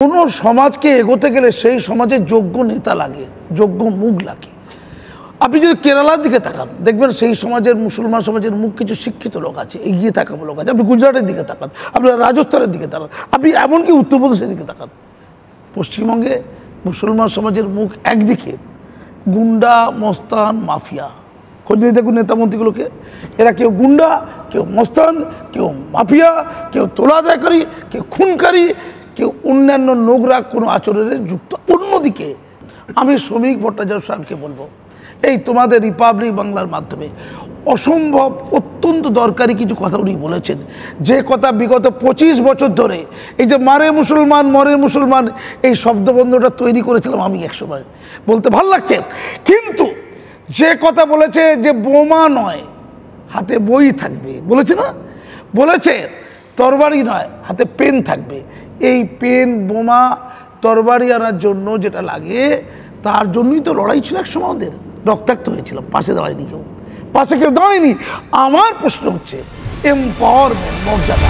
কোনো সমাজকে এগোতে গেলে সেই সমাজে যোগ্য নেতা লাগে, যোগ্য মুখ লাগে। আপনি যদি কেরালার দিকে তাকান দেখবেন সেই সমাজের মুসলমান সমাজের মুখ কিছু শিক্ষিত লোক আছে, এগিয়ে থাকা লোক আছে। আপনি গুজরাটের দিকে তাকান, আপনি রাজস্থানের দিকে তাকান, আপনি এমনকি উত্তরপ্রদেশের দিকে তাকান। পশ্চিমবঙ্গে মুসলমান সমাজের মুখ একদিকে, গুন্ডা মস্তান মাফিয়া। খোঁজ নিয়ে দেখুন নেতামন্ত্রীগুলোকে, এরা কেউ গুন্ডা, কেউ মস্তান, কেউ মাফিয়া, কেউ তোলা আদায়কারী, কেউ খুনকারী, কেউ অন্যান্য নোংরা কোনো আচরণে যুক্ত। অন্যদিকে আমি শ্রমিক ভট্টাচার্য সাহেবকে বলবো, এই তোমাদের রিপাবলিক বাংলার মাধ্যমে অসম্ভব অত্যন্ত দরকারি কিছু কথা উনি বলেছেন, যে কথা বিগত 25 বছর ধরে এই যে মারে মুসলমান মরে মুসলমান এই শব্দবন্ধটা তৈরি করেছিলাম আমি একসময়, বলতে ভাল লাগছে। কিন্তু যে কথা বলেছে যে বোমা নয় হাতে বই থাকবে, বলেছে না, বলেছে তরবারি নয় হাতে পেন থাকবে। এই পেন বোমা তরবারি আনার জন্য যেটা লাগে তার জন্যই তো লড়াই ছিল একসময়, আমাদের রক্তাক্ত হয়েছিলাম, পাশে দাঁড়ায়নি কেউ, পাশে কেউ দাঁড়ায়নি। আমার প্রশ্ন হচ্ছে এম্পাওয়ারমেন্ট, মর্যাদা।